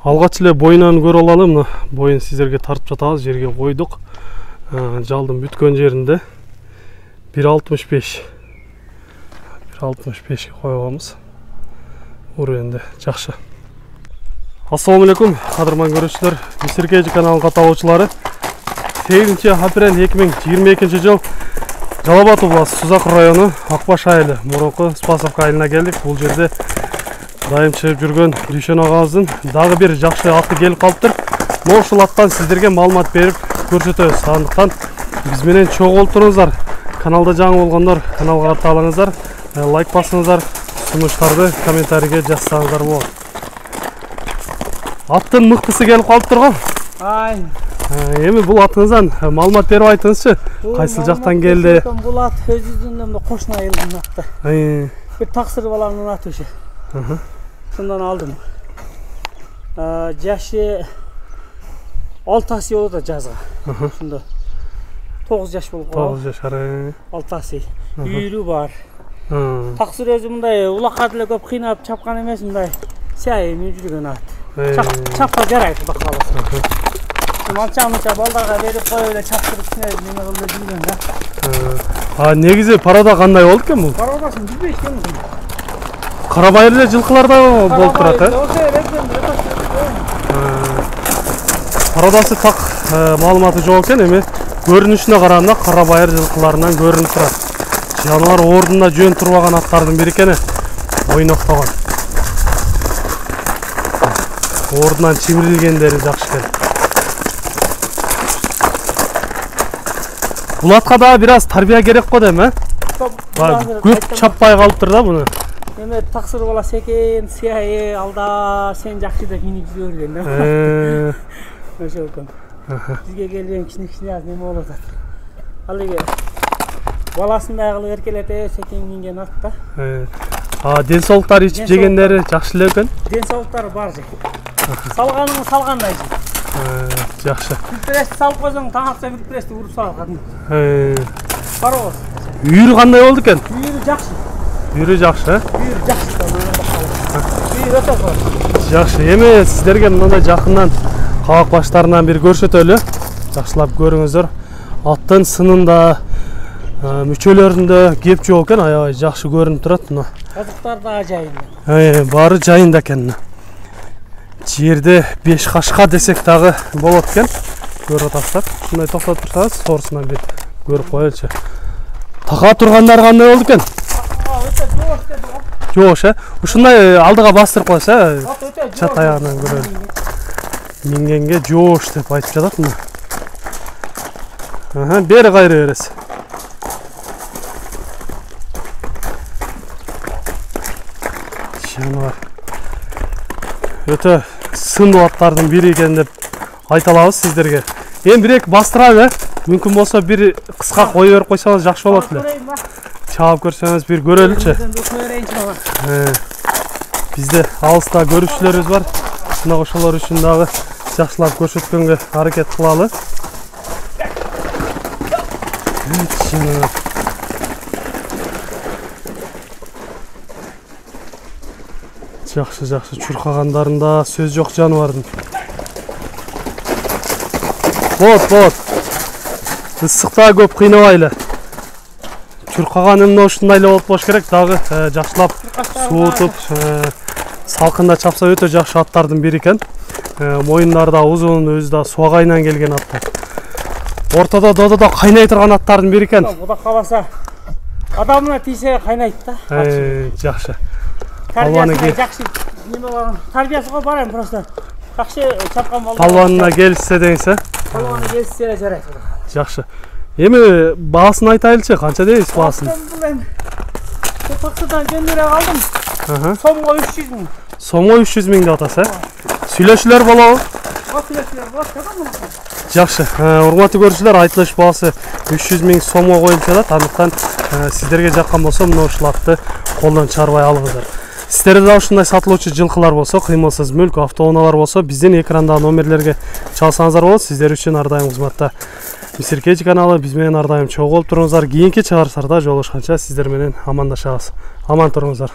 Алгач эле боюнан көрө алалы. Мына боюн сиздерге тартып жатабыз, жерге койдук. Жалдын бүткөн жеринде 1.65. 1.65 коебуз. Уренде жакшы. Assalamu alaikum, кадырман көрүүчүлөр. Мисиркежи каналынын катталуучулары. 8-апрель 2022 жыл Жалал Абад областы Сузак району Акбаш айылы мурунку Спасовка айылына келдик. Бул жерде дайым чыгып жүргөн Дүйшөн агабыздын дагы бир жакшы аты келип калыптыр. Ушул аттан сиздерге маалымат берип көрсөтөбүз. Андыктан биз менен чогуу болуп туруңуздар. Каналда жаңы болгондор каналга катталыңыздар, лайк басыңыздар, сунуштарды комментарийге жазсаңыздар болот. Аттын мыктысы келип калыптыр го. Эми бул атыңыздан маалымат берип айтыңызчы. Кайсыл жактан келди? Бул ат өзүнүн кошуна айылдын аты. Бир таксыр баламдын аты ошо. Шундан алдым. Жашы 6 асы болот жазга. Ошондо 9 жаш болуп калды. 9 жашар. 6 асы. Үйүрү бар. Таксыр өзү мындай улакка деле көп кыйнап чапкан эмес, мындай сайын жүргөн ат. Чапка жарайт Кудай кааласа. Манча балдарга берип коюп эле чаптырып неме кылып жүргөн да. Негизи парада кандай болду экен бул? Парадасын билбейт экен. Карабайыр эле жылкыларда болуп турат, Парадасы так маалыматы жок экен, эми көрүнүшүнө караганда карабайыр жылкыларынан көрүнүп турат. Жаныбар ордунда жөн турбаган аттардын бири экен, ойноктогон. Ордунан чимирилгендери жакшы экен. Бул атка да бир аз тарбия керек го дейм, Көп чаппай калыптыр да буну. Эме таксыр бала секен, сыйы алда сен жакшы деп минип жүргөн да. Ошол экен. Бизге келген кичине аз неме болот. Ал эге баласын да кылып эркелете секен минген ат да. Ден соолуктары ичип жегендери жакшы эле экен. Ден соолуктары бар же. Салганын салгандай же. Жакшы. Пресс салып койсоң таң атса бир прессти уруп салат кадим. Барабыз. Үйүрү кандай болду экен? Үйүрү жакшы. Үйүрү жакшы, Үйүрү жакшы. Үйүрү өтө жакшы. Жакшы. Эми сиздерге мындай жакындан кабак баштарынан бир көрсөтөлү. Жакшылап көрүңүздөр. Аттын сынында, мүчөлөрүндө кеп жок экен, аябай жакшы көрүнүп турат мына. Казыктар да жайында. Баары жайында экен. Жерде 5 кашка десек дагы болот экен. Көрүп атасыздар. Ушундай токтоп турсаңыз, торусунан бир көрүп коелучу. Така тургандар кандай болду экен? Жош, ушундай алдыга бастырып койсо, чат аягынан көрөлү. Мингенге жош деп айтып жатат мына. Бери кайры бересиз. Жаныбар. Өтө сынуу аттардын бири экен деп айта алабыз сиздерге. Эми бирек бастырабы, мүмкүн болсо бир кыска кое берип койсоңуз жакшы болот эле. Чаап көрсөңүз бир көрөлүчү. Бизде алыста көрүүчүлөрүбүз бар. Мына ошолор үчүн дагы жакшылап көрсөткөнгө аракет кылалы. Жакшы чуркагандарында сөз жок жаныбардын. Болот. Ысыкта көп кыйнабайлы. Чуркаган эмне ушундай эле болуп болуш керек, дагы жакшылап суутуп, салкында чапса өтө жакшы аттардын бири экен. Моюндары да узун, өзү да суагайынан келген аттар. Ортодо дододо кайнай турган аттардын бири экен. Кудай кааласа адамына тийсе кайнайт да. Жакшы. Тарбиясы жакшы неме бар. Тарбиясы го бар эми просто. Жакшы чапкан балдар. Палванына келишсе деңиз, Палванына келишсе эле жарайт. Жакшы. Эми баасын айтайлычы, канча дейсиз баасын? Бул таксыдан жөндөре калдым. Сомго 300 миң. Сомго 300 миң деп атасыз, Сүйлөшүүлөр болобу? Сүйлөшүүлөр болот да. Жакшы. Урматтуу көрүүчүлөр, айтылыш баасы 300 миң сомго коюлуп жатат. Андыктан сиздерге жаккан болсо мына ушул атты колдон чыгарбай алыңыздар. Сиздерде да ушундай сатылуучу жылкылар болсо, кыймылсыз мүлк, автоунаалар болсо, биздин экрандагы номерлерге чалсаңыздар болот. Сиздер үчүн ар дайым кызматта Мисиркежи каналы, биз менен ар дайым чогуу болуп туруңуздар. Кийинки чыгарыштарда жолугушканча сиздер менен амандашабыз. Аман туруңуздар.